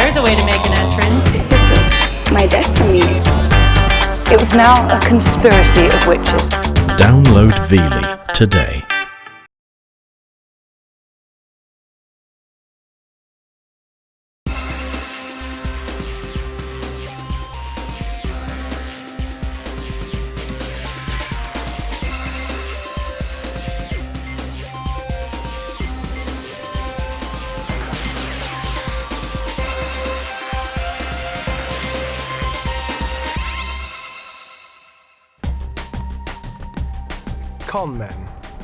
there's a way to make an entrance. This is my destiny. It was now a conspiracy of witches. Download Veely today. Conmen,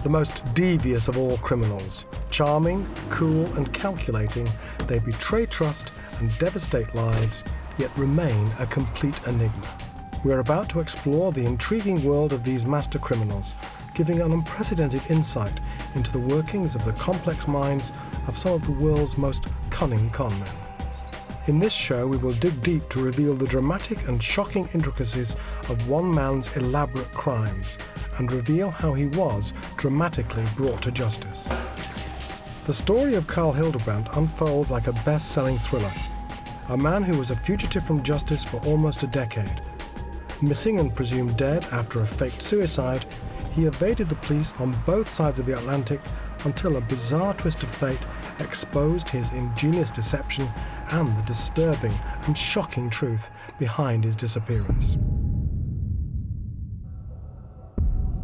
the most devious of all criminals. Charming, cool and calculating, they betray trust and devastate lives, yet remain a complete enigma. We are about to explore the intriguing world of these master criminals, giving an unprecedented insight into the workings of the complex minds of some of the world's most cunning conmen. In this show, we will dig deep to reveal the dramatic and shocking intricacies of one man's elaborate crimes, and reveal how he was dramatically brought to justice. The story of Carl Hildebrand unfolds like a best-selling thriller. A man who was a fugitive from justice for almost a decade. Missing and presumed dead after a faked suicide, he evaded the police on both sides of the Atlantic until a bizarre twist of fate exposed his ingenious deception and the disturbing and shocking truth behind his disappearance.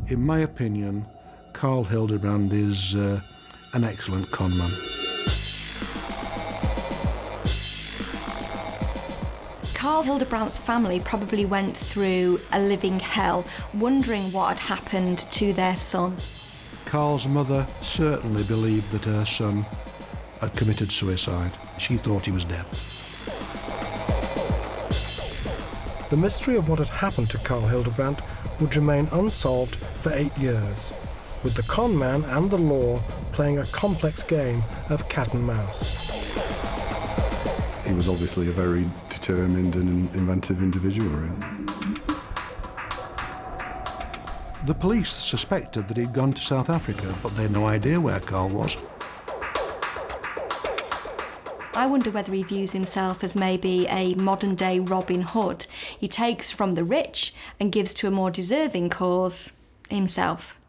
In my opinion, Carl Hildebrand is an excellent conman. Carl Hildebrand's family probably went through a living hell, wondering what had happened to their son. Carl's mother certainly believed that her son had committed suicide. She thought he was dead. The mystery of what had happened to Carl Hildebrand would remain unsolved for 8 years, with the con man and the law playing a complex game of cat and mouse. He was obviously a very determined and inventive individual, really. The police suspected that he'd gone to South Africa, but they had no idea where Carl was. I wonder whether he views himself as maybe a modern-day Robin Hood. He takes from the rich and gives to a more deserving cause himself.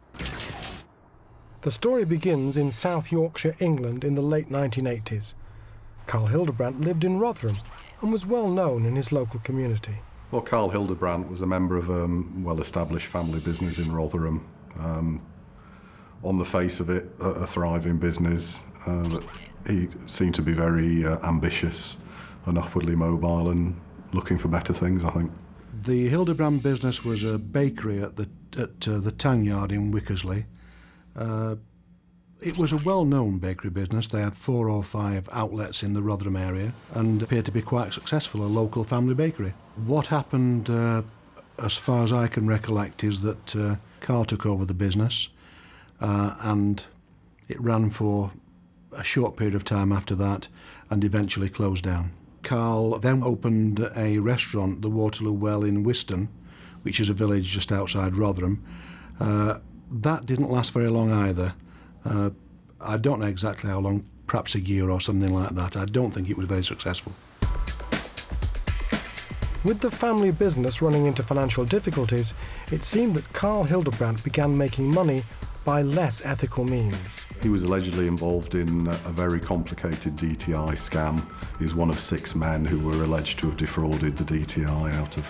The story begins in South Yorkshire, England in the late 1980s. Carl Hildebrand lived in Rotherham and was well known in his local community. Well, Carl Hildebrand was a member of a well-established family business in Rotherham. On the face of it, a thriving business. He seemed to be very ambitious and upwardly mobile and looking for better things, I think. The Hildebrand business was a bakery at the Tan Yard in Wickersley. It was a well-known bakery business. They had 4 or 5 outlets in the Rotherham area and appeared to be quite successful, a local family bakery. What happened, as far as I can recollect, is that Carl took over the business and it ran for a short period of time after that and eventually closed down. Carl then opened a restaurant, the Waterloo Well in Whiston, which is a village just outside Rotherham. That didn't last very long either. I don't know exactly how long, perhaps a year or something like that. I don't think it was very successful. With the family business running into financial difficulties, it seemed that Carl Hildebrand began making money by less ethical means. He was allegedly involved in a very complicated DTI scam. He was one of 6 men who were alleged to have defrauded the DTI out of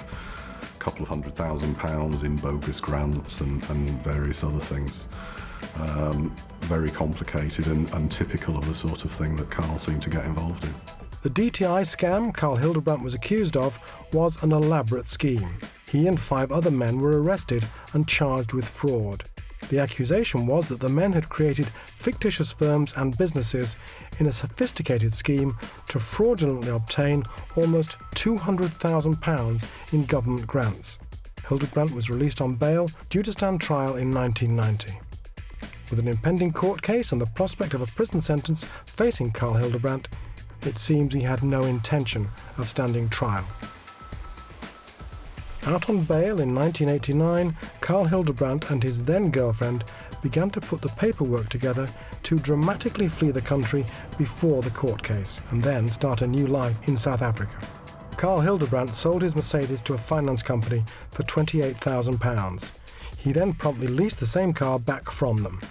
a couple of £100,000 in bogus grants and various other things. Very complicated and typical of the sort of thing that Carl seemed to get involved in. The DTI scam Carl Hildebrand was accused of was an elaborate scheme. He and 5 other men were arrested and charged with fraud. The accusation was that the men had created fictitious firms and businesses in a sophisticated scheme to fraudulently obtain almost £200,000 in government grants. Hildebrand was released on bail due to stand trial in 1990. With an impending court case and the prospect of a prison sentence facing Carl Hildebrand, it seems he had no intention of standing trial. Out on bail in 1989, Carl Hildebrand and his then-girlfriend began to put the paperwork together to dramatically flee the country before the court case and then start a new life in South Africa. Carl Hildebrand sold his Mercedes to a finance company for £28,000. He then promptly leased the same car back from them.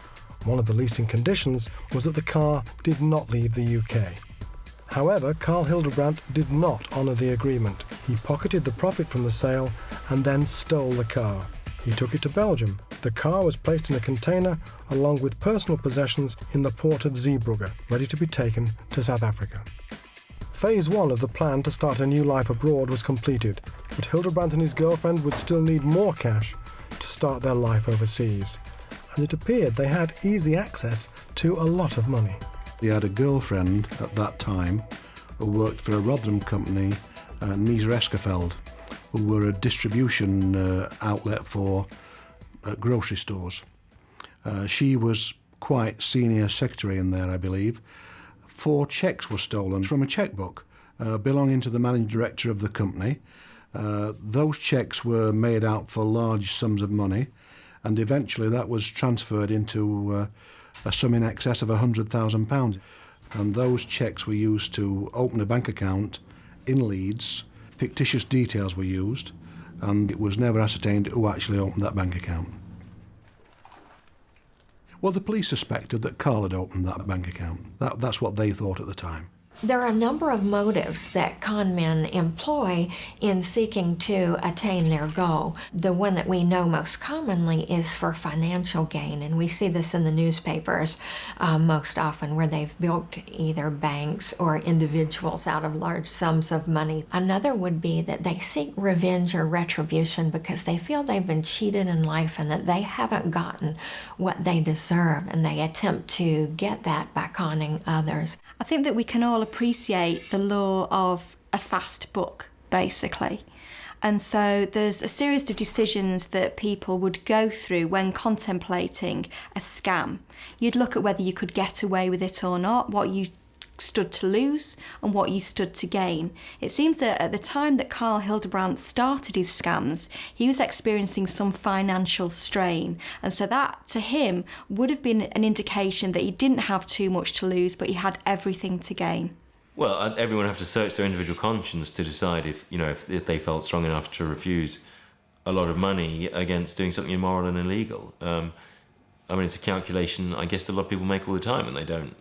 One of the leasing conditions was that the car did not leave the UK. However, Carl Hildebrand did not honour the agreement. He pocketed the profit from the sale and then stole the car. He took it to Belgium. The car was placed in a container along with personal possessions in the port of Zeebrugge, ready to be taken to South Africa. Phase 1 of the plan to start a new life abroad was completed, but Hildebrand and his girlfriend would still need more cash to start their life overseas, and it appeared they had easy access to a lot of money. He had a girlfriend at that time who worked for a Rotherham company, Nisa Eskefeld, who were a distribution outlet for grocery stores. She was quite senior secretary in there, I believe. 4 cheques were stolen from a chequebook belonging to the managing director of the company. Those cheques were made out for large sums of money, and eventually that was transferred into a sum in excess of £100,000. And those cheques were used to open a bank account in Leeds. Fictitious details were used, and it was never ascertained who actually opened that bank account. Well, the police suspected that Carl had opened that bank account. That's what they thought at the time. There are a number of motives that conmen employ in seeking to attain their goal. The one that we know most commonly is for financial gain, and we see this in the newspapers most often, where they've built either banks or individuals out of large sums of money. Another would be that they seek revenge or retribution because they feel they've been cheated in life and that they haven't gotten what they deserve, and they attempt to get that by conning others. I think that we can all appreciate the law of a fast book, basically. And so there's a series of decisions that people would go through when contemplating a scam. You'd look at whether you could get away with it or not, what you stood to lose and what you stood to gain. It seems that at the time that Carl Hildebrand started his scams, he was experiencing some financial strain, and so that to him would have been an indication that he didn't have too much to lose, but he had everything to gain. Well, everyone have to search their individual conscience to decide if they felt strong enough to refuse a lot of money against doing something immoral and illegal. It's a calculation I guess that a lot of people make all the time, and they don't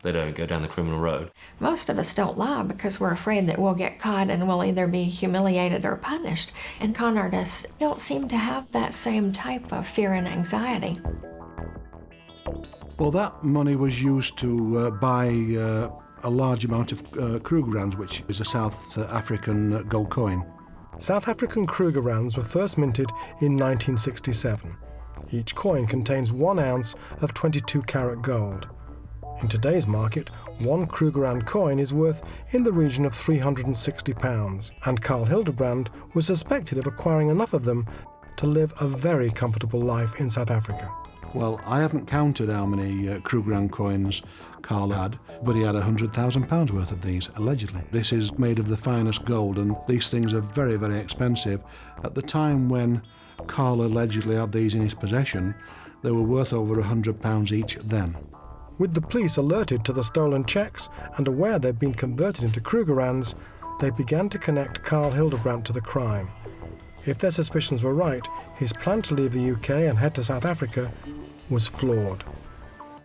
go down the criminal road. Most of us don't lie because we're afraid that we'll get caught and we'll either be humiliated or punished. And con artists don't seem to have that same type of fear and anxiety. Well, that money was used to buy a large amount of Krugerrands, which is a South African gold coin. South African Krugerrands were first minted in 1967. Each coin contains 1 ounce of 22-carat gold. In today's market, 1 Krugerrand coin is worth in the region of £360, and Carl Hildebrand was suspected of acquiring enough of them to live a very comfortable life in South Africa. Well, I haven't counted how many Krugerrand coins Carl had, but he had £100,000 worth of these, allegedly. This is made of the finest gold, and these things are very, very expensive. At the time when Carl allegedly had these in his possession, they were worth over £100 each then. With the police alerted to the stolen cheques and aware they'd been converted into Krugerrands, they began to connect Carl Hildebrand to the crime. If their suspicions were right, his plan to leave the UK and head to South Africa was flawed.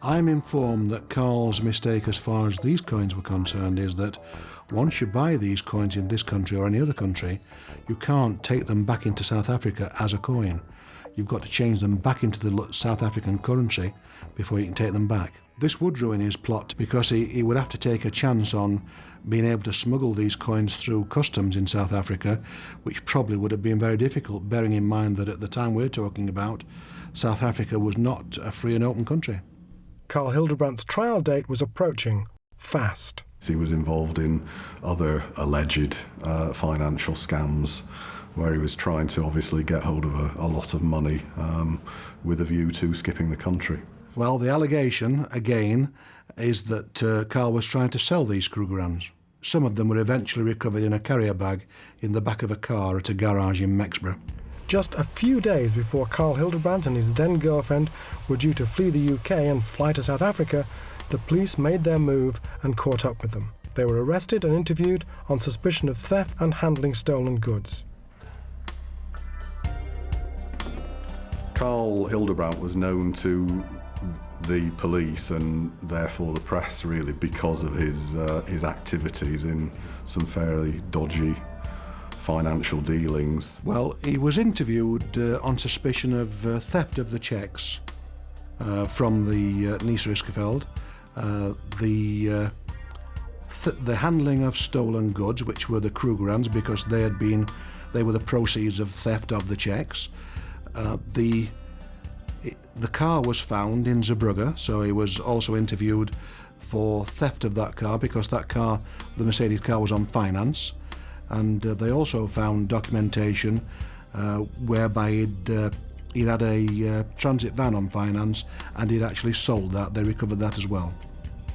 I'm informed that Carl's mistake as far as these coins were concerned is that once you buy these coins in this country or any other country, you can't take them back into South Africa as a coin. You've got to change them back into the South African currency before you can take them back. This would ruin his plot because he would have to take a chance on being able to smuggle these coins through customs in South Africa, which probably would have been very difficult, bearing in mind that at the time we're talking about, South Africa was not a free and open country. Carl Hildebrand's trial date was approaching fast. He was involved in other alleged financial scams where he was trying to obviously get hold of a lot of money with a view to skipping the country. Well, the allegation, again, is that Carl was trying to sell these Krugerrands. Some of them were eventually recovered in a carrier bag in the back of a car at a garage in Mexborough. Just a few days before Carl Hildebrand and his then-girlfriend were due to flee the UK and fly to South Africa, the police made their move and caught up with them. They were arrested and interviewed on suspicion of theft and handling stolen goods. Carl Hildebrand was known to the police and therefore the press really because of his activities in some fairly dodgy financial dealings. Well, he was interviewed on suspicion of theft of the cheques from the Niesriskeveld, the handling of stolen goods, which were the Krugerrands, because they were the proceeds of theft of the cheques. The car was found in Zeebrugge, so he was also interviewed for theft of that car because that car, the Mercedes car, was on finance. And they also found documentation whereby he'd had a transit van on finance and he'd actually sold that. They recovered that as well.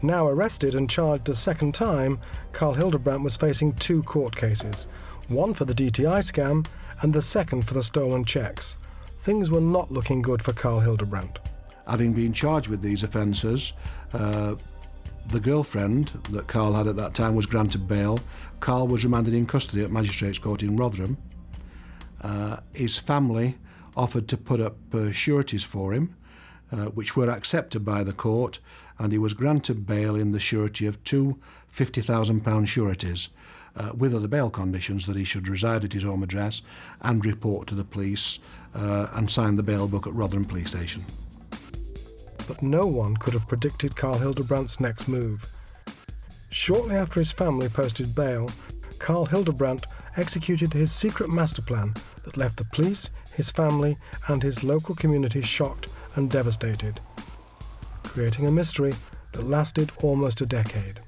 Now arrested and charged a second time, Carl Hildebrand was facing 2 court cases, one for the DTI scam and the second for the stolen cheques. Things were not looking good for Carl Hildebrand. Having been charged with these offences, the girlfriend that Carl had at that time was granted bail. Carl was remanded in custody at Magistrates Court in Rotherham. His family offered to put up sureties for him, which were accepted by the court, and he was granted bail in the surety of 2 £50,000 sureties, with other bail conditions that he should reside at his home address and report to the police and sign the bail book at Rotherham Police Station. But no one could have predicted Carl Hildebrandt's next move. Shortly after his family posted bail, Carl Hildebrand executed his secret master plan that left the police, his family, and his local community shocked and devastated, creating a mystery that lasted almost a decade.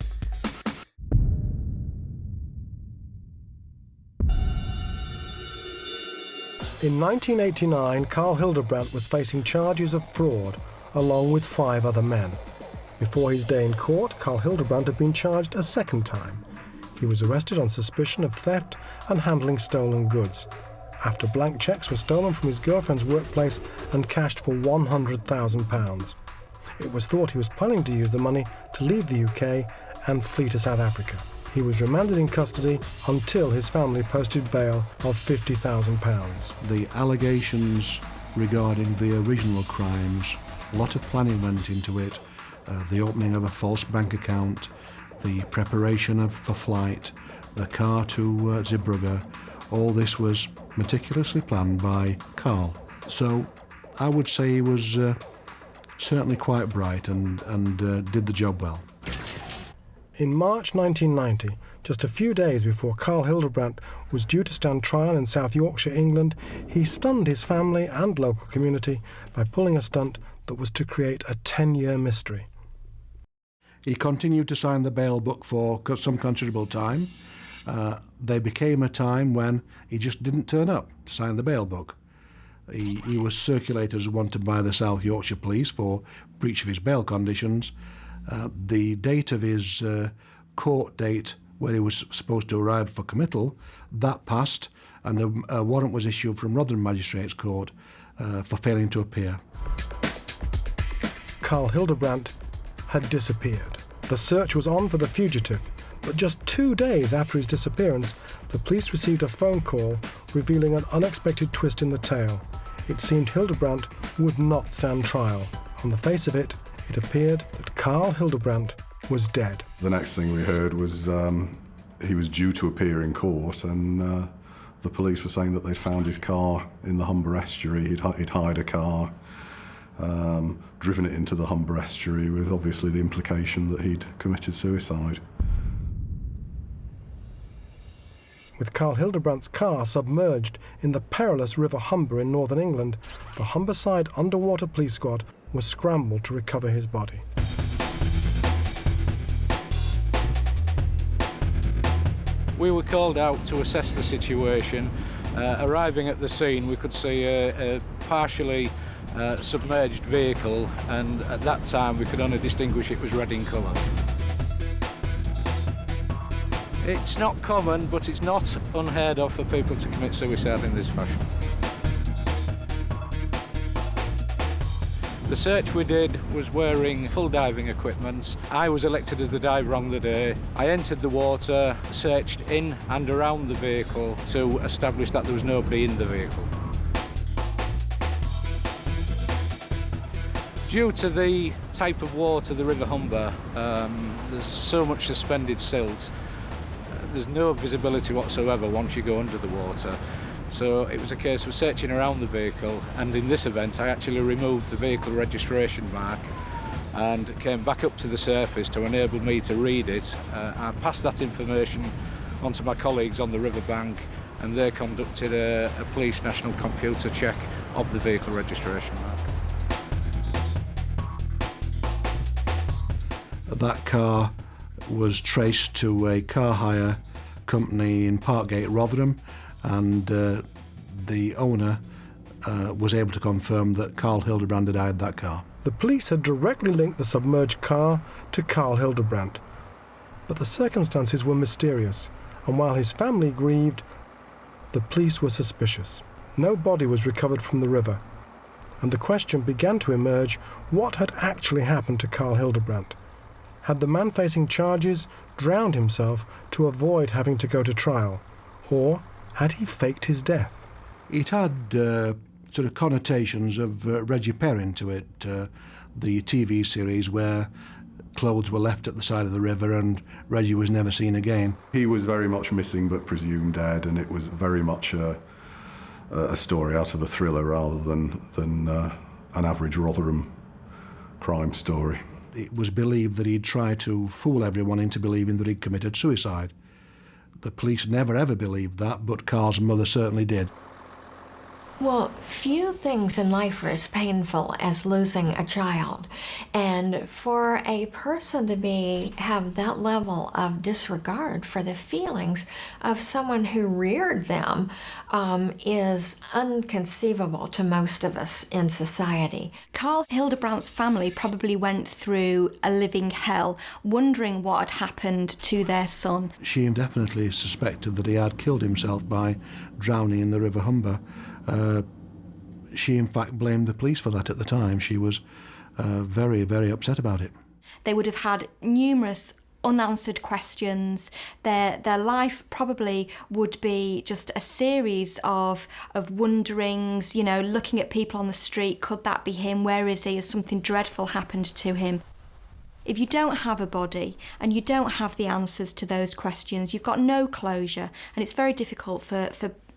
In 1989, Carl Hildebrand was facing charges of fraud, along with 5 other men. Before his day in court, Carl Hildebrand had been charged a second time. He was arrested on suspicion of theft and handling stolen goods, after blank cheques were stolen from his girlfriend's workplace and cashed for £100,000. It was thought he was planning to use the money to leave the UK and flee to South Africa. He was remanded in custody until his family posted bail of £50,000. The allegations regarding the original crimes, a lot of planning went into it. The opening of a false bank account, the preparation for flight, the car to Zeebrugge, all this was meticulously planned by Carl. So I would say he was certainly quite bright and did the job well. In March 1990, just a few days before Carl Hildebrand was due to stand trial in South Yorkshire, England, he stunned his family and local community by pulling a stunt that was to create a 10-year mystery. He continued to sign the bail book for some considerable time. There became a time when he just didn't turn up to sign the bail book. He was circulated as wanted by the South Yorkshire Police for breach of his bail conditions. The date of his court date where he was supposed to arrive for committal, that passed, and a warrant was issued from Rotherham Magistrates Court for failing to appear. Carl Hildebrand had disappeared. The search was on for the fugitive, but just 2 days after his disappearance, the police received a phone call revealing an unexpected twist in the tale. It seemed Hildebrand would not stand trial. On the face of it, it appeared that Carl Hildebrand was dead. The next thing we heard was he was due to appear in court, and the police were saying that they'd found his car in the Humber estuary. He'd hired a car, driven it into the Humber estuary, with obviously the implication that he'd committed suicide. With Carl Hildebrandt's car submerged in the perilous River Humber in northern England, the Humberside Underwater Police Squad was scrambled to recover his body. We were called out to assess the situation. Arriving at the scene, we could see a partially submerged vehicle, and at that time we could only distinguish it was red in colour. It's not common, but it's not unheard of for people to commit suicide in this fashion. The search we did was wearing full diving equipment. I was elected as the diver on the day. I entered the water, searched in and around the vehicle to establish that there was nobody in the vehicle. Due to the type of water, the River Humber, there's so much suspended silt, there's no visibility whatsoever once you go under the water. So it was a case of searching around the vehicle, and in this event I actually removed the vehicle registration mark and came back up to the surface to enable me to read it. I passed that information on to my colleagues on the riverbank, and they conducted a police national computer check of the vehicle registration mark. That car was traced to a car hire company in Parkgate, Rotherham, and the owner was able to confirm that Carl Hildebrand had hired that car. The police had directly linked the submerged car to Carl Hildebrand, but the circumstances were mysterious, and while his family grieved, the police were suspicious. No body was recovered from the river, and the question began to emerge: what had actually happened to Carl Hildebrand? Had the man facing charges drowned himself to avoid having to go to trial, or had he faked his death? It had sort of connotations of Reggie Perrin to it, the TV series where clothes were left at the side of the river and Reggie was never seen again. He was very much missing but presumed dead, and it was very much a story out of a thriller rather than an average Rotherham crime story. It was believed that he'd tried to fool everyone into believing that he'd committed suicide. The police never ever believed that, but Carl's mother certainly did. Well, few things in life are as painful as losing a child. And for a person to have that level of disregard for the feelings of someone who reared them is inconceivable to most of us in society. Carl Hildebrand's family probably went through a living hell, wondering what had happened to their son. She definitely suspected that he had killed himself by drowning in the River Humber. She, in fact, blamed the police for that at the time. She was very, very upset about it. They would have had numerous unanswered questions. Their life probably would be just a series of wonderings, you know, looking at people on the street. Could that be him? Where is he? Has something dreadful happened to him? If you don't have a body and you don't have the answers to those questions, you've got no closure, and it's very difficult for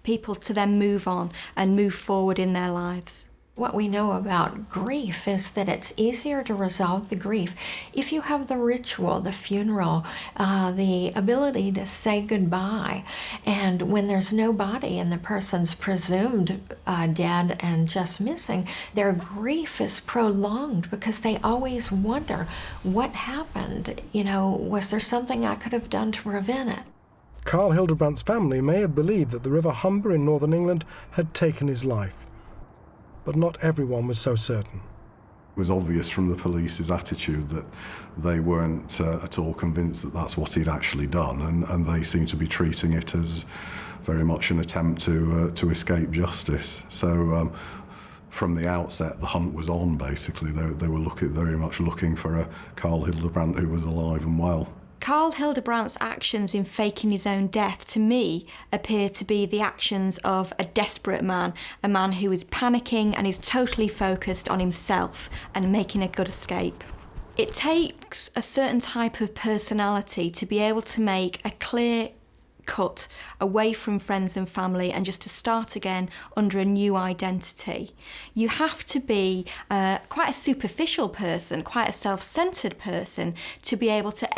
people to then move on and move forward in their lives. What we know about grief is that it's easier to resolve the grief if you have the ritual, the funeral, the ability to say goodbye. And when there's no body and the person's presumed dead and just missing, their grief is prolonged because they always wonder, what happened? You know, was there something I could have done to prevent it? Carl Hildebrand's family may have believed that the River Humber in northern England had taken his life, but not everyone was so certain. It was obvious from the police's attitude that they weren't at all convinced that that's what he'd actually done, and they seemed to be treating it as very much an attempt to escape justice. So from the outset, the hunt was on, basically. They were very much looking for a Carl Hildebrand who was alive and well. Carl Hildebrand's actions in faking his own death, to me, appear to be the actions of a desperate man, a man who is panicking and is totally focused on himself and making a good escape. It takes a certain type of personality to be able to make a clear cut away from friends and family and just to start again under a new identity. You have to be quite a superficial person, quite a self-centred person to be able to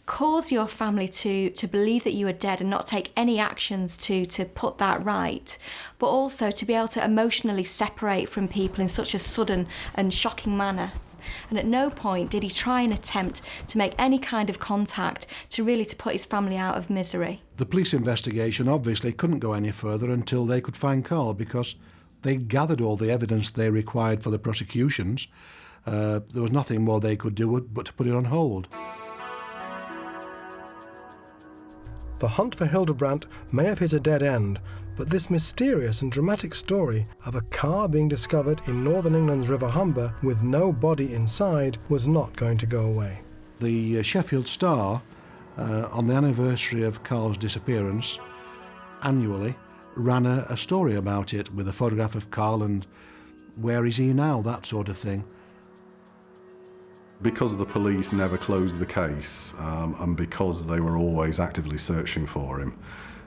cause your family to believe that you are dead and not take any actions to put that right, but also to be able to emotionally separate from people in such a sudden and shocking manner. And at no point did he try and attempt to make any kind of contact to put his family out of misery. The police investigation obviously couldn't go any further until they could find Carl, because they'd gathered all the evidence they required for the prosecutions. There was nothing more they could do but to put it on hold. The hunt for Hildebrand may have hit a dead end, But this mysterious and dramatic story of a car being discovered in northern England's River Humber with no body inside was not going to go away. The Sheffield Star, on the anniversary of Carl's disappearance, annually ran a story about it with a photograph of Carl and where is he now, that sort of thing. Because the police never closed the case, and because they were always actively searching for him,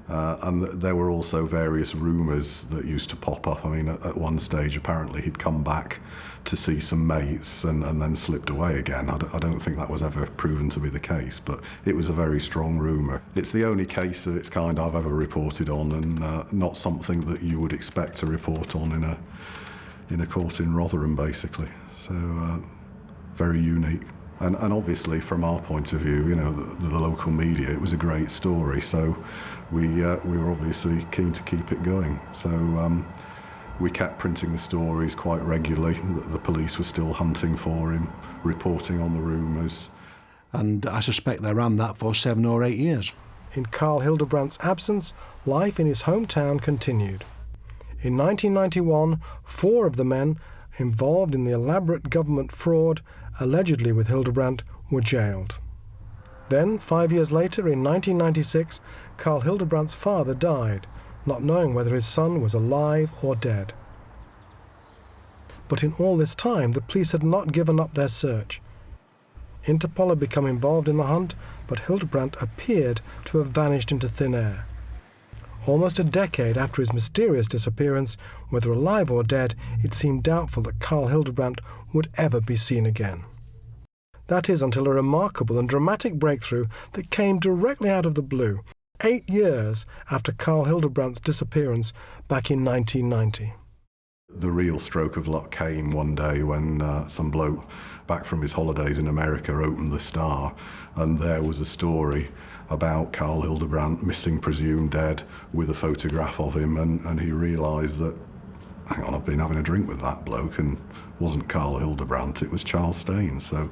and there were also various rumours that used to pop up. I mean, at one stage, apparently, he'd come back to see some mates and then slipped away again. I don't think that was ever proven to be the case, but it was a very strong rumour. It's the only case of its kind I've ever reported on, and not something that you would expect to report on in a court in Rotherham, basically. So, very unique. And obviously, from our point of view, you know, the local media, it was a great story, so we were obviously keen to keep it going. So we kept printing the stories quite regularly. The police were still hunting for him, reporting on the rumours. And I suspect they ran that for 7 or 8 years. In Carl Hildebrandt's absence, life in his hometown continued. In 1991, 4 of the men involved in the elaborate government fraud, allegedly with Hildebrand, were jailed. Then, 5 years later, in 1996, Carl Hildebrandt's father died, not knowing whether his son was alive or dead. But in all this time, the police had not given up their search. Interpol had become involved in the hunt, but Hildebrand appeared to have vanished into thin air. Almost a decade after his mysterious disappearance, whether alive or dead, it seemed doubtful that Carl Hildebrand would ever be seen again. That is, until a remarkable and dramatic breakthrough that came directly out of the blue, 8 years after Carl Hildebrandt's disappearance back in 1990. The real stroke of luck came one day when some bloke back from his holidays in America opened the Star, and there was a story about Carl Hildebrandt missing, presumed dead, with a photograph of him, and he realised that, hang on, I've been having a drink with that bloke, and it wasn't Carl Hildebrandt, it was Charles Staines. So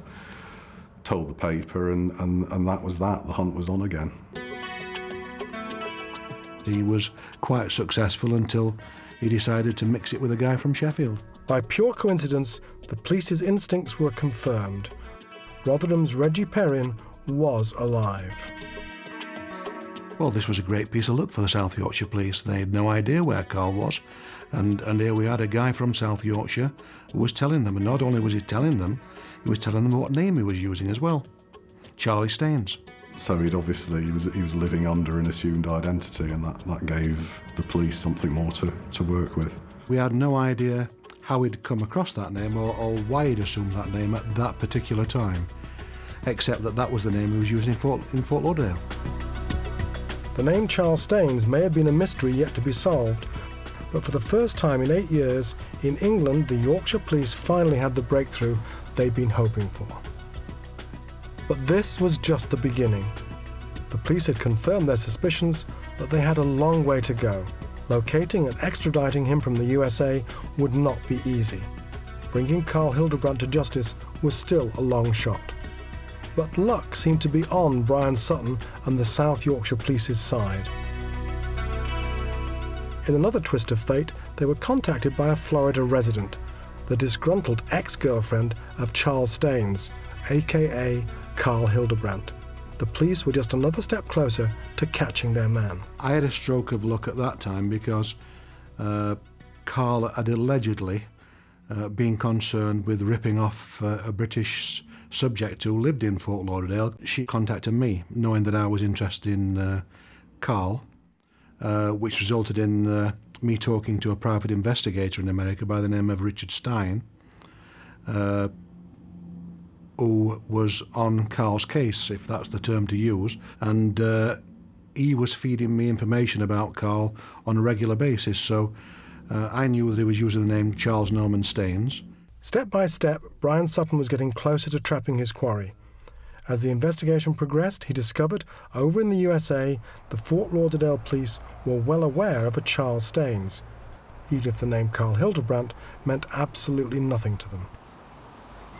told the paper, and that was that. The hunt was on again. He was quite successful until he decided to mix it with a guy from Sheffield. By pure coincidence, the police's instincts were confirmed. Rotherham's Reggie Perrin was alive. Well, this was a great piece of luck for the South Yorkshire Police. They had no idea where Carl was, and here we had a guy from South Yorkshire who was telling them, and not only was he telling them, he was telling them what name he was using as well. Charlie Staines. So he was living under an assumed identity, and that gave the police something more to work with. We had no idea how he'd come across that name or why he'd assumed that name at that particular time, except that was the name he was using in Fort Lauderdale. The name Charles Staines may have been a mystery yet to be solved, but for the first time in 8 years, in England, the Yorkshire Police finally had the breakthrough they'd been hoping for. But this was just the beginning. The police had confirmed their suspicions, but they had a long way to go. Locating and extraditing him from the USA would not be easy. Bringing Carl Hildebrandt to justice was still a long shot. But luck seemed to be on Brian Sutton and the South Yorkshire Police's side. In another twist of fate, they were contacted by a Florida resident, the disgruntled ex-girlfriend of Charles Staines, aka Carl Hildebrandt. The police were just another step closer to catching their man. I had a stroke of luck at that time because Carl had allegedly been concerned with ripping off a British subject who lived in Fort Lauderdale. She contacted me, knowing that I was interested in Carl, which resulted in me talking to a private investigator in America by the name of Richard Stein, who was on Carl's case, if that's the term to use, and he was feeding me information about Carl on a regular basis, so I knew that he was using the name Charles Norman Staines. Step by step, Brian Sutton was getting closer to trapping his quarry. As the investigation progressed, he discovered, over in the USA, the Fort Lauderdale police were well aware of a Charles Staines, even if the name Carl Hildebrandt meant absolutely nothing to them.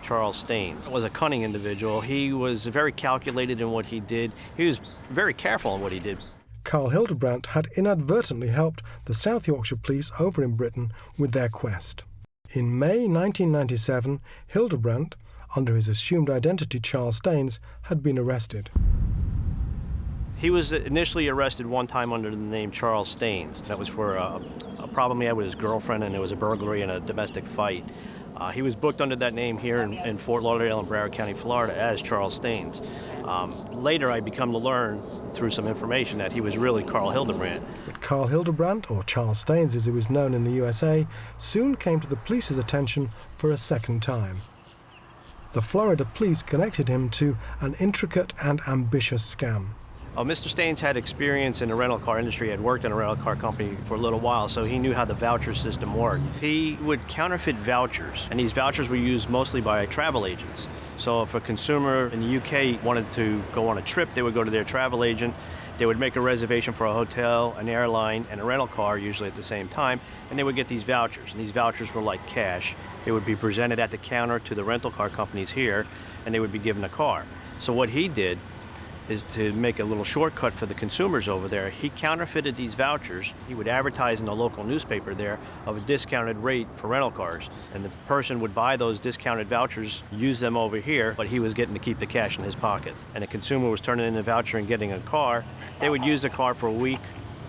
Charles Staines was a cunning individual. He was very calculated in what he did. He was very careful in what he did. Carl Hildebrand had inadvertently helped the South Yorkshire police over in Britain with their quest. In May 1997, Hildebrand, under his assumed identity Charles Staines, had been arrested. He was initially arrested one time under the name Charles Staines. That was for a problem he had with his girlfriend, and there was a burglary and a domestic fight. He was booked under that name here in Fort Lauderdale in Broward County, Florida, as Charles Staines. Later, I become to learn through some information that he was really Carl Hildebrand. But Carl Hildebrand, or Charles Staines as he was known in the USA, soon came to the police's attention for a second time. The Florida police connected him to an intricate and ambitious scam. Mr. Staines had experience in the rental car industry. He had worked in a rental car company for a little while, so he knew how the voucher system worked. He would counterfeit vouchers, and these vouchers were used mostly by travel agents. So if a consumer in the UK wanted to go on a trip, they would go to their travel agent. They would make a reservation for a hotel, an airline, and a rental car, usually at the same time, and they would get these vouchers. And these vouchers were like cash. They would be presented at the counter to the rental car companies here, and they would be given a car. So what he did is to make a little shortcut for the consumers over there. He counterfeited these vouchers. He would advertise in the local newspaper there of a discounted rate for rental cars. And the person would buy those discounted vouchers, use them over here, but he was getting to keep the cash in his pocket. And the consumer was turning in the voucher and getting a car. They would use the car for a week,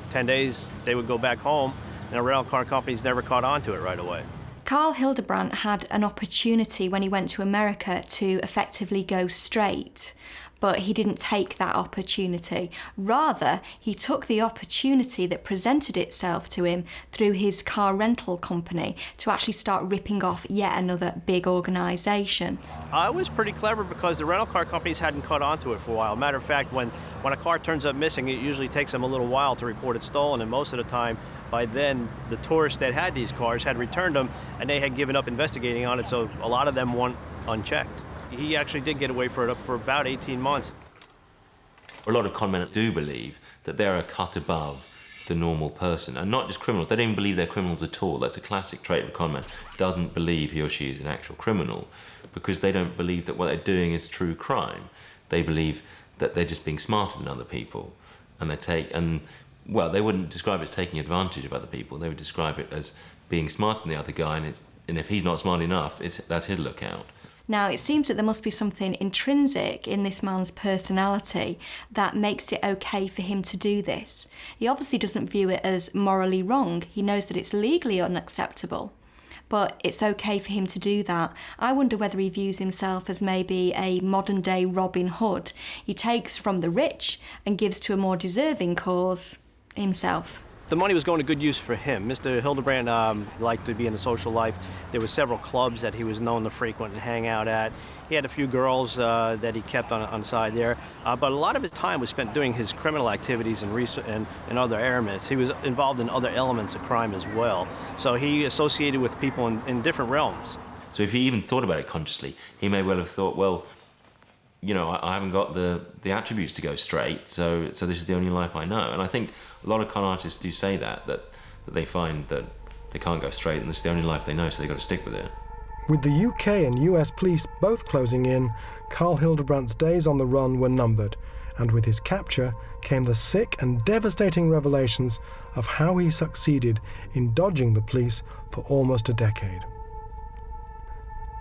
10 days, they would go back home, and the rental car companies never caught on to it right away. Carl Hildebrand had an opportunity when he went to America to effectively go straight, but he didn't take that opportunity. Rather, he took the opportunity that presented itself to him through his car rental company to actually start ripping off yet another big organisation. I was pretty clever because the rental car companies hadn't caught on to it for a while. Matter of fact, when a car turns up missing, it usually takes them a little while to report it stolen, and most of the time, by then, the tourists that had these cars had returned them, and they had given up investigating on it, so a lot of them went unchecked. He actually did get away for about 18 months. A lot of conmen do believe that they're a cut above the normal person, and not just criminals. They don't even believe they're criminals at all. That's a classic trait of a conman. Doesn't believe he or she is an actual criminal because they don't believe that what they're doing is true crime. They believe that they're just being smarter than other people, and they wouldn't describe it as taking advantage of other people. They would describe it as being smarter than the other guy, and if he's not smart enough, that's his lookout. Now, it seems that there must be something intrinsic in this man's personality that makes it okay for him to do this. He obviously doesn't view it as morally wrong. He knows that it's legally unacceptable, but it's okay for him to do that. I wonder whether he views himself as maybe a modern-day Robin Hood. He takes from the rich and gives to a more deserving cause himself. The money was going to good use for him. Mr. Hildebrand liked to be in the social life. There were several clubs that he was known to frequent and hang out at. He had a few girls that he kept on the side there, but a lot of his time was spent doing his criminal activities and other elements. He was involved in other elements of crime as well. So he associated with people in different realms. So if he even thought about it consciously, he may well have thought, well, you know, I haven't got the attributes to go straight, so this is the only life I know. And I think a lot of con artists do say that they find that they can't go straight and this is the only life they know, so they've got to stick with it. With the UK and US police both closing in, Carl Hildebrand's days on the run were numbered, and with his capture came the sick and devastating revelations of how he succeeded in dodging the police for almost a decade.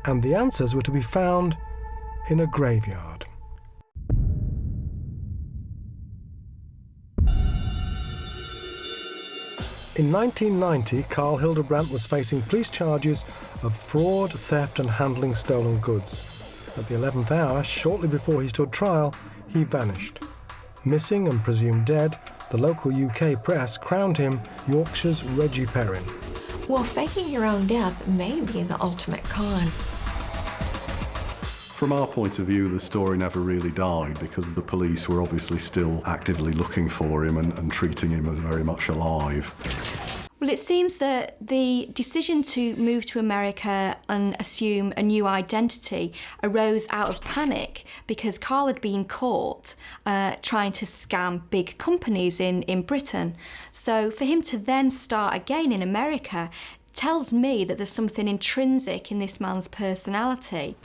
And the answers were to be found in a graveyard. In 1990, Carl Hildebrand was facing police charges of fraud, theft and handling stolen goods. At the 11th hour, shortly before he stood trial, he vanished. Missing and presumed dead, the local UK press crowned him Yorkshire's Reggie Perrin. Well, faking your own death may be the ultimate con. From our point of view, the story never really died because the police were obviously still actively looking for him and treating him as very much alive. Well, it seems that the decision to move to America and assume a new identity arose out of panic because Carl had been caught trying to scam big companies in Britain. So for him to then start again in America tells me that there's something intrinsic in this man's personality.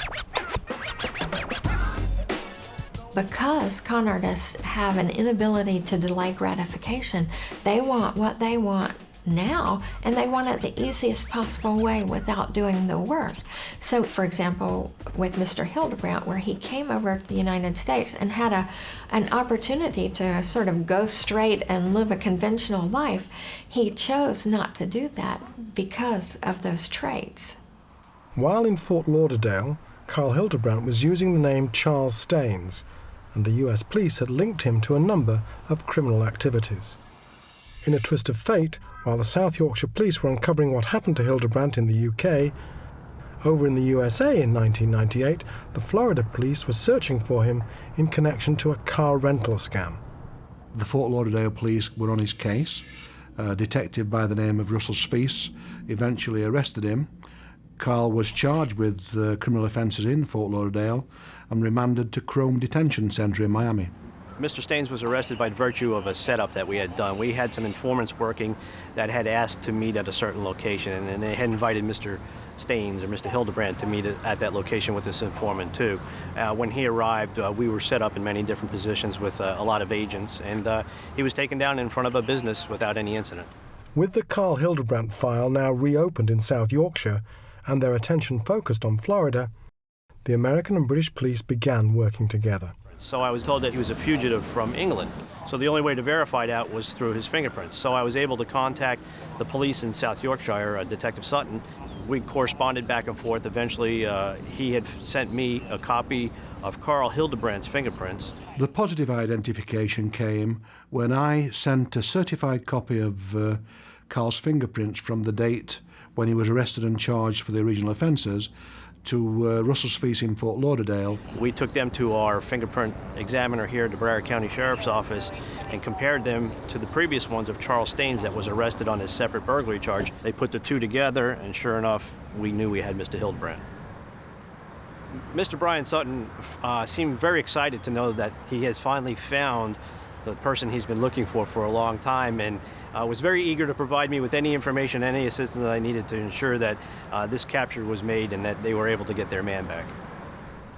because con artists have an inability to delay gratification, they want what they want now, and they want it the easiest possible way without doing the work. So, for example, with Mr. Hildebrand, where he came over to the United States and had an opportunity to sort of go straight and live a conventional life, he chose not to do that because of those traits. While in Fort Lauderdale, Carl Hildebrand was using the name Charles Staines, and the US police had linked him to a number of criminal activities. In a twist of fate, while the South Yorkshire police were uncovering what happened to Hildebrand in the UK, over in the USA in 1998, the Florida police were searching for him in connection to a car rental scam. The Fort Lauderdale police were on his case. A detective by the name of Russell Spies eventually arrested him. Carl was charged with criminal offences in Fort Lauderdale and remanded to Crome Detention Centre in Miami. Mr. Staines was arrested by virtue of a setup that we had done. We had some informants working that had asked to meet at a certain location, and they had invited Mr. Staines or Mr. Hildebrand to meet at that location with this informant too. When he arrived, we were set up in many different positions with a lot of agents, and he was taken down in front of a business without any incident. With the Carl Hildebrand file now reopened in South Yorkshire and their attention focused on Florida, the American and British police began working together. So I was told that he was a fugitive from England. So the only way to verify that was through his fingerprints. So I was able to contact the police in South Yorkshire, Detective Sutton. We corresponded back and forth. Eventually, he had sent me a copy of Carl Hildebrand's fingerprints. The positive identification came when I sent a certified copy of Carl's fingerprints from the date when he was arrested and charged for the original offences to Russell Spies in Fort Lauderdale. We took them to our fingerprint examiner here at the Broward County Sheriff's Office and compared them to the previous ones of Charles Staines that was arrested on his separate burglary charge. They put the two together, and sure enough, we knew we had Mr. Hildebrand. Mr. Brian Sutton seemed very excited to know that he has finally found the person he's been looking for a long time, and was very eager to provide me with any information, any assistance that I needed to ensure that this capture was made and that they were able to get their man back.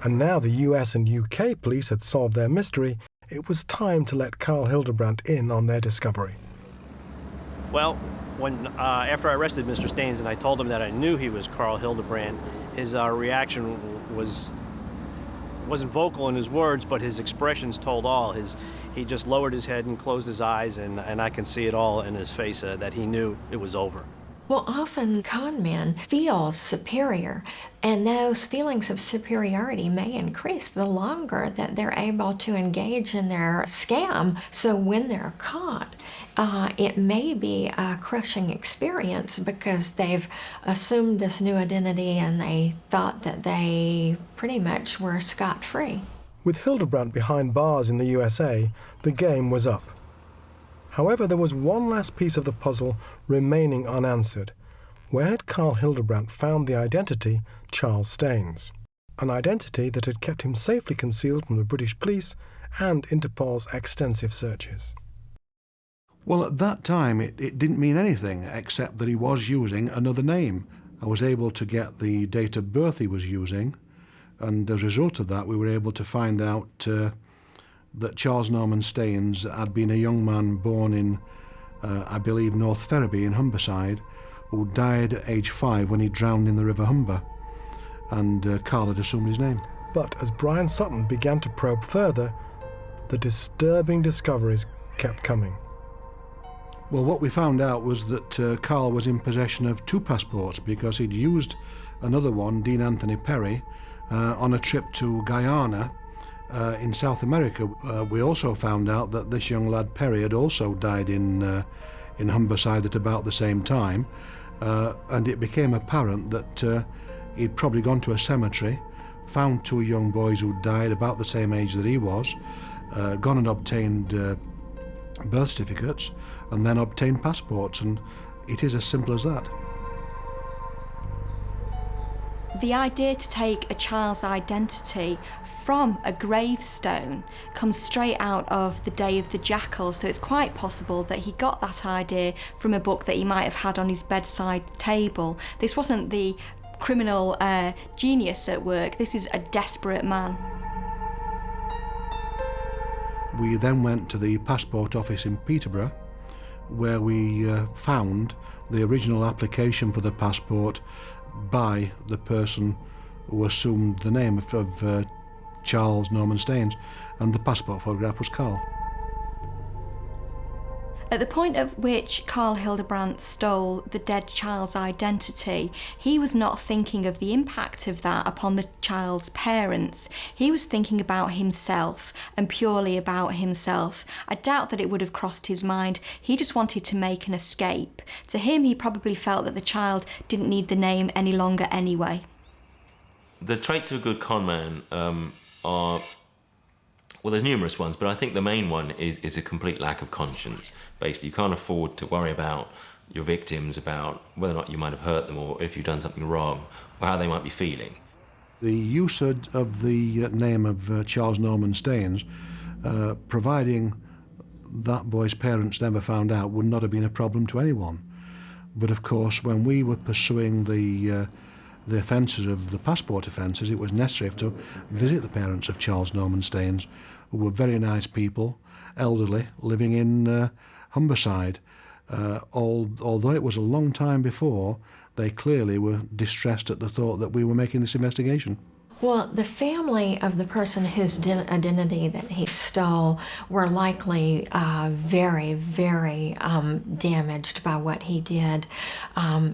And now the US and UK police had solved their mystery, it was time to let Carl Hildebrand in on their discovery. Well, when after I arrested Mr. Staines and I told him that I knew he was Carl Hildebrand, his reaction wasn't vocal in his words, but his expressions told all. He just lowered his head and closed his eyes, and I can see it all in his face that he knew it was over. Well, often con men feel superior, and those feelings of superiority may increase the longer that they're able to engage in their scam. So when they're caught, it may be a crushing experience because they've assumed this new identity and they thought that they pretty much were scot-free. With Hildebrand behind bars in the USA, the game was up. However, there was one last piece of the puzzle remaining unanswered. Where had Carl Hildebrand found the identity Charles Staines? An identity that had kept him safely concealed from the British police and Interpol's extensive searches. Well, at that time, it didn't mean anything except that he was using another name. I was able to get the date of birth he was using, and as a result of that, we were able to find out that Charles Norman Staines had been a young man born in, I believe, North Ferriby in Humberside, who died at age 5 when he drowned in the River Humber, and Carl had assumed his name. But as Brian Sutton began to probe further, the disturbing discoveries kept coming. Well, what we found out was that Carl was in possession of 2 passports because he'd used another one, Dean Anthony Perry, on a trip to Guyana in South America. We also found out that this young lad Perry had also died in Humberside at about the same time, and it became apparent that he'd probably gone to a cemetery, found 2 young boys who died about the same age that he was, gone and obtained birth certificates, and then obtained passports, and it is as simple as that. The idea to take a child's identity from a gravestone comes straight out of The Day of the Jackal, so it's quite possible that he got that idea from a book that he might have had on his bedside table. This wasn't the criminal genius at work, this is a desperate man. We then went to the passport office in Peterborough, where we found the original application for the passport by the person who assumed the name of Charles Norman Staines, and the passport photograph was Carl. At the point at which Carl Hildebrand stole the dead child's identity, he was not thinking of the impact of that upon the child's parents. He was thinking about himself and purely about himself. I doubt that it would have crossed his mind. He just wanted to make an escape. To him, he probably felt that the child didn't need the name any longer anyway. The traits of a good con man are... Well, there's numerous ones, but I think the main one is a complete lack of conscience. Basically, you can't afford to worry about your victims, about whether or not you might have hurt them, or if you've done something wrong, or how they might be feeling. The usage of the name of Charles Norman Staines, providing that boy's parents never found out, would not have been a problem to anyone. But of course, when we were pursuing the offences of the passport offences, it was necessary to visit the parents of Charles Norman Staines, who were very nice people, elderly, living in Humberside. Although it was a long time before, they clearly were distressed at the thought that we were making this investigation. Well, the family of the person whose identity that he stole were likely very, very damaged by what he did.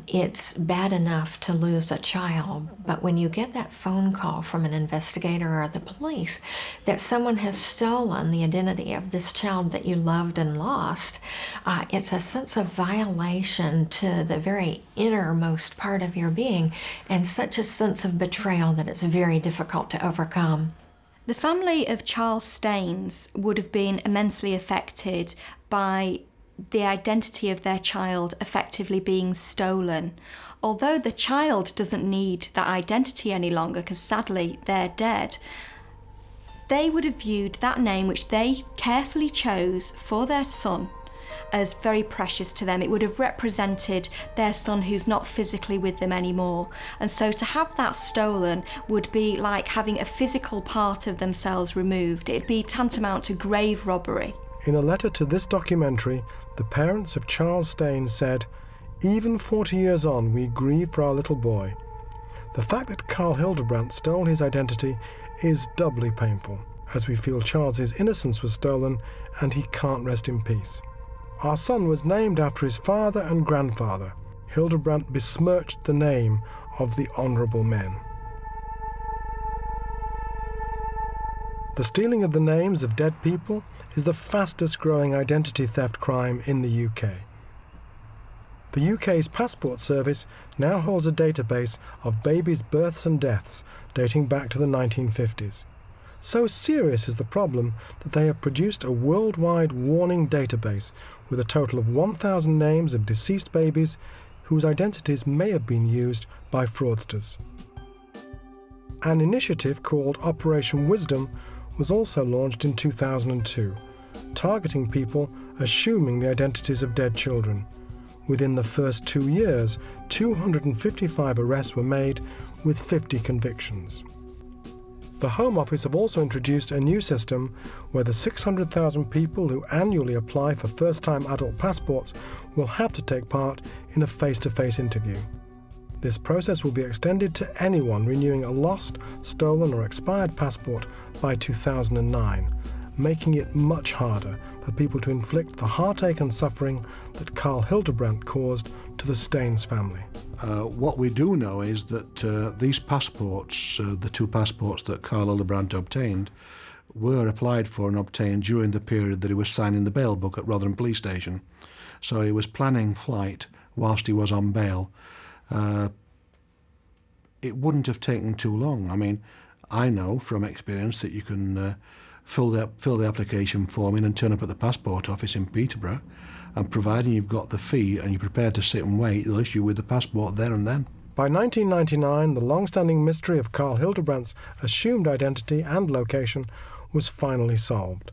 It's bad enough to lose a child, but when you get that phone call from an investigator or the police that someone has stolen the identity of this child that you loved and lost, it's a sense of violation to the very innermost part of your being, and such a sense of betrayal that it's very difficult to overcome. The family of Charles Staines would have been immensely affected by the identity of their child effectively being stolen. Although the child doesn't need that identity any longer, because sadly they're dead, they would have viewed that name which they carefully chose for their son as very precious to them. It would have represented their son who's not physically with them anymore. And so to have that stolen would be like having a physical part of themselves removed. It'd be tantamount to grave robbery. In a letter to this documentary, the parents of Charles Staines said, "Even 40 years on, we grieve for our little boy. The fact that Carl Hildebrand stole his identity is doubly painful, as we feel Charles's innocence was stolen and he can't rest in peace. Our son was named after his father and grandfather. Hildebrand besmirched the name of the honourable men." The stealing of the names of dead people is the fastest growing identity theft crime in the UK. The UK's Passport Service now holds a database of babies' births and deaths dating back to the 1950s. So serious is the problem that they have produced a worldwide warning database with a total of 1,000 names of deceased babies whose identities may have been used by fraudsters. An initiative called Operation Wisdom was also launched in 2002, targeting people assuming the identities of dead children. Within the first 2 years, 255 arrests were made with 50 convictions. The Home Office have also introduced a new system where the 600,000 people who annually apply for first-time adult passports will have to take part in a face-to-face interview. This process will be extended to anyone renewing a lost, stolen or expired passport by 2009, making it much harder for people to inflict the heartache and suffering that Carl Hildebrand caused to the Staines family. What we do know is that these passports, the two passports that Carl Hildebrand obtained, were applied for and obtained during the period that he was signing the bail book at Rotherham Police Station. So he was planning flight whilst he was on bail. It wouldn't have taken too long. I mean, I know from experience that you can fill the application form in and turn up at the passport office in Peterborough, and providing you've got the fee and you're prepared to sit and wait, they'll issue you with the passport there and then. By 1999, the long-standing mystery of Carl Hildebrand's assumed identity and location was finally solved.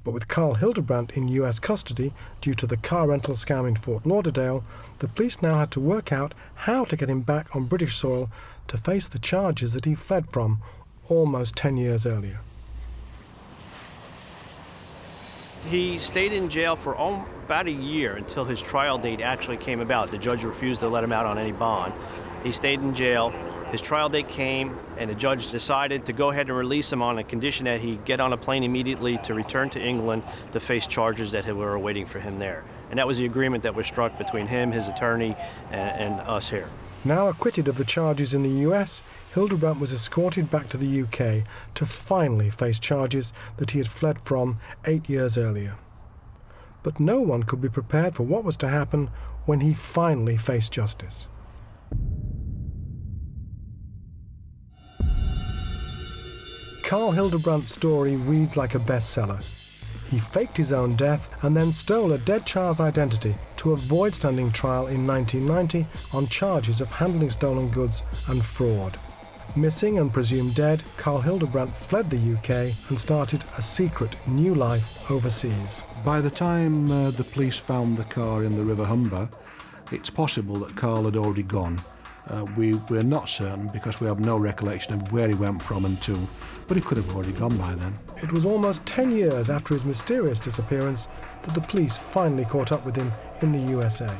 But with Carl Hildebrand in US custody due to the car rental scam in Fort Lauderdale, the police now had to work out how to get him back on British soil to face the charges that he fled from almost 10 years earlier. He stayed in jail for about a year until his trial date actually came about. The judge refused to let him out on any bond. He stayed in jail. His trial date came, and the judge decided to go ahead and release him on a condition that he get on a plane immediately to return to England to face charges that were awaiting for him there. And that was the agreement that was struck between him, his attorney, and us here. Now acquitted of the charges in the US, Hildebrand was escorted back to the UK to finally face charges that he had fled from 8 years earlier. But no one could be prepared for what was to happen when he finally faced justice. Carl Hildebrand's story reads like a bestseller. He faked his own death and then stole a dead child's identity to avoid standing trial in 1990 on charges of handling stolen goods and fraud. Missing and presumed dead, Carl Hildebrand fled the UK and started a secret new life overseas. By the time the police found the car in the River Humber, it's possible that Carl had already gone. We're not certain because we have no recollection of where he went from and to, but he could have already gone by then. It was almost 10 years after his mysterious disappearance that the police finally caught up with him in the USA.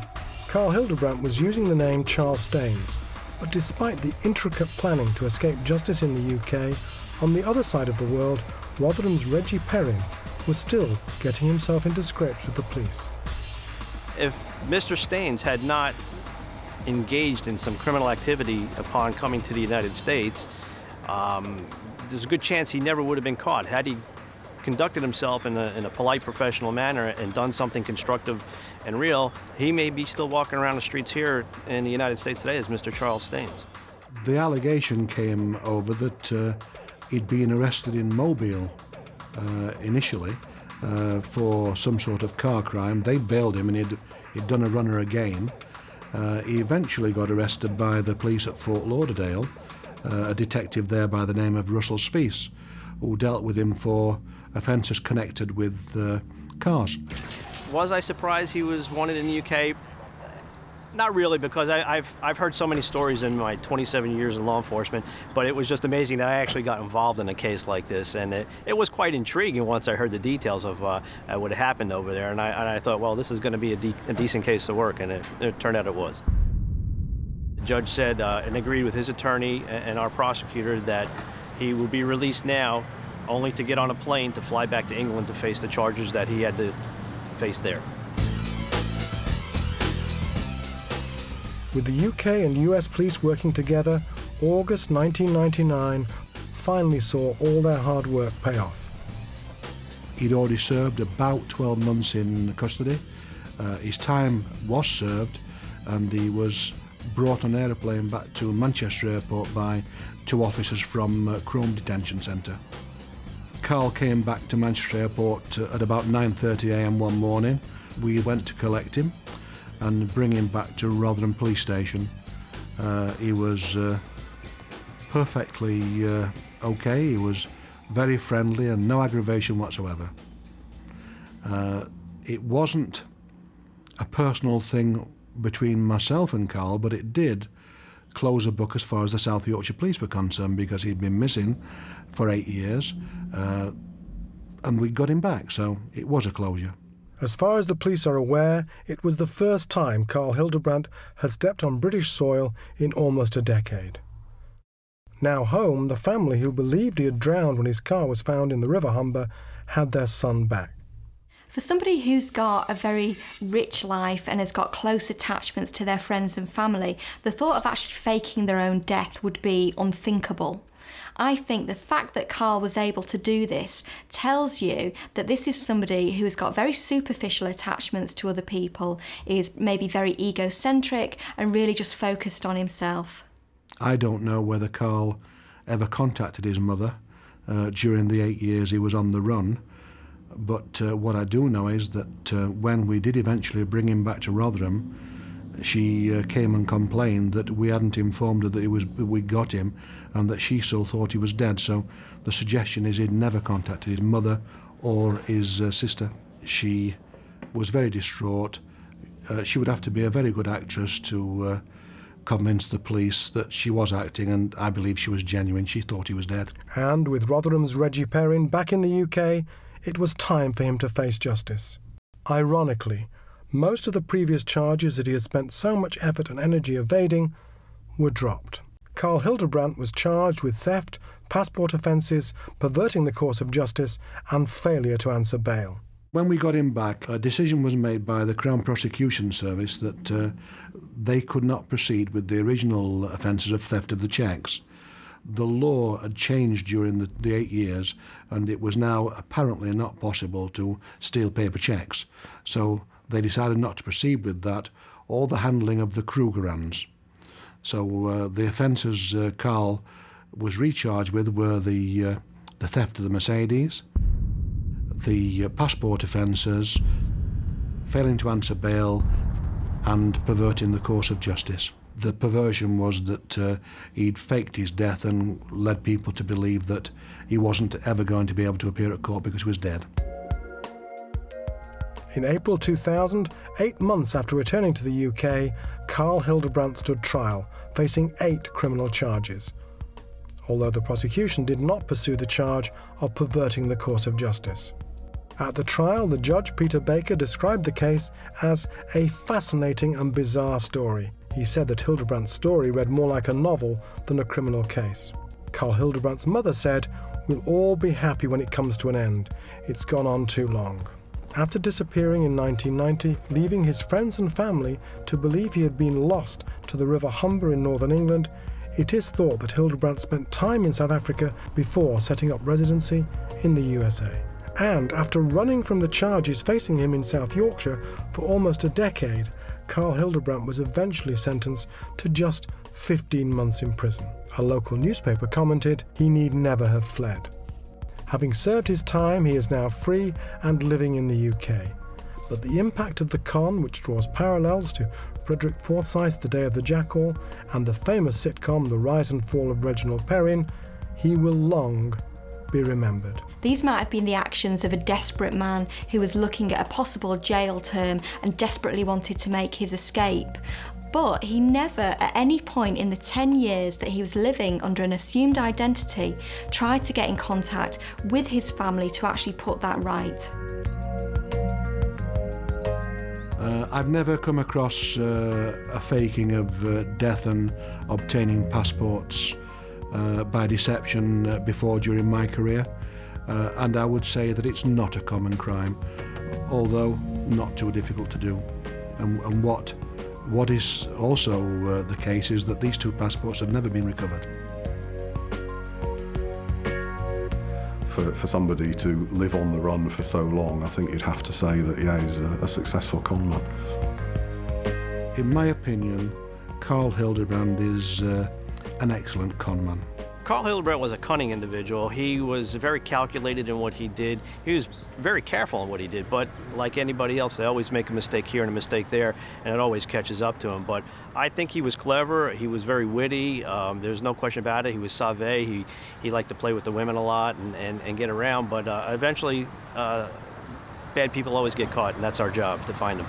Carl Hildebrand was using the name Charles Staines, but despite the intricate planning to escape justice in the UK, on the other side of the world, Rotherham's Reggie Perrin was still getting himself into scrapes with the police. If Mr. Staines had not engaged in some criminal activity upon coming to the United States, there's a good chance he never would have been caught. Had he conducted himself in a polite, professional manner and done something constructive and real, he may be still walking around the streets here in the United States today as Mr. Charles Staines. The allegation came over that he'd been arrested in Mobile initially for some sort of car crime. They bailed him and he'd done a runner again. He eventually got arrested by the police at Fort Lauderdale, a detective there by the name of Russell Speece, who dealt with him for offences connected with cars. Was I surprised he was wanted in the UK? Not really, because I've heard so many stories in my 27 years in law enforcement, but it was just amazing that I actually got involved in a case like this, and it was quite intriguing once I heard the details of what had happened over there, and I thought, well, this is going to be a decent case to work, and it turned out it was. The judge said and agreed with his attorney and our prosecutor that he would be released now only to get on a plane to fly back to England to face the charges that he had to face there. With the UK and US police working together, August 1999 finally saw all their hard work pay off. He'd already served about 12 months in custody. His time was served and he was brought on an aeroplane back to Manchester Airport by 2 officers from Crome Detention Centre. Carl came back to Manchester Airport at about 9:30 a.m. one morning. We went to collect him and bring him back to Rotherham Police Station. He was perfectly okay. He was very friendly and no aggravation whatsoever. It wasn't a personal thing between myself and Carl, but it did close a book as far as the South Yorkshire Police were concerned, because he'd been missing for 8 years and we got him back, so it was a closure. As far as the police are aware, it was the first time Carl Hildebrand had stepped on British soil in almost a decade. Now home, the family who believed he had drowned when his car was found in the River Humber had their son back. For somebody who's got a very rich life and has got close attachments to their friends and family, the thought of actually faking their own death would be unthinkable. I think the fact that Carl was able to do this tells you that this is somebody who has got very superficial attachments to other people, is maybe very egocentric and really just focused on himself. I don't know whether Carl ever contacted his mother during the 8 years he was on the run, but what I do know is that when we did eventually bring him back to Rotherham, she came and complained that we hadn't informed her that we got him and that she still thought he was dead. So the suggestion is he'd never contacted his mother or his sister. She was very distraught. She would have to be a very good actress to convince the police that she was acting, and I believe she was genuine. She thought he was dead. And with Rotherham's Reggie Perrin back in the UK, it was time for him to face justice. Ironically, most of the previous charges that he had spent so much effort and energy evading were dropped. Carl Hildebrand was charged with theft, passport offences, perverting the course of justice, and failure to answer bail. When we got him back, a decision was made by the Crown Prosecution Service that they could not proceed with the original offences of theft of the cheques. The law had changed during the 8 years, and it was now apparently not possible to steal paper cheques. So they decided not to proceed with that, or the handling of the Krugerrands. So the offences Carl was recharged with were the theft of the Mercedes, the passport offences, failing to answer bail, and perverting the course of justice. The perversion was that he'd faked his death and led people to believe that he wasn't ever going to be able to appear at court because he was dead. In April 2000, 8 months after returning to the UK, Carl Hildebrand stood trial, facing 8 criminal charges, although the prosecution did not pursue the charge of perverting the course of justice. At the trial, the judge, Peter Baker, described the case as a fascinating and bizarre story. He said that Hildebrand's story read more like a novel than a criminal case. Carl Hildebrand's mother said, "We'll all be happy when it comes to an end. It's gone on too long." After disappearing in 1990, leaving his friends and family to believe he had been lost to the River Humber in northern England, it is thought that Hildebrand spent time in South Africa before setting up residency in the USA. And after running from the charges facing him in South Yorkshire for almost a decade, Carl Hildebrand was eventually sentenced to just 15 months in prison. A local newspaper commented, "He need never have fled." Having served his time, he is now free and living in the UK. But the impact of the con, which draws parallels to Frederick Forsyth's The Day of the Jackal and the famous sitcom The Rise and Fall of Reginald Perrin, he will long be remembered. These might have been the actions of a desperate man who was looking at a possible jail term and desperately wanted to make his escape. But he never, at any point in the 10 years that he was living under an assumed identity, tried to get in contact with his family to actually put that right. I've never come across a faking of death and obtaining passports by deception before during my career, and I would say that it's not a common crime, although not too difficult to do. And what is also the case is that these 2 passports have never been recovered. For somebody to live on the run for so long, I think you'd have to say that, yeah, he's a successful conman. In my opinion, Carl Hildebrand is an excellent conman. Carl Hildebrand was a cunning individual. He was very calculated in what he did. He was very careful in what he did, but like anybody else, they always make a mistake here and a mistake there, and it always catches up to him. But I think he was clever. He was very witty. There's no question about it. He was sauvé. He liked to play with the women a lot and get around, but eventually bad people always get caught, and that's our job, to find them.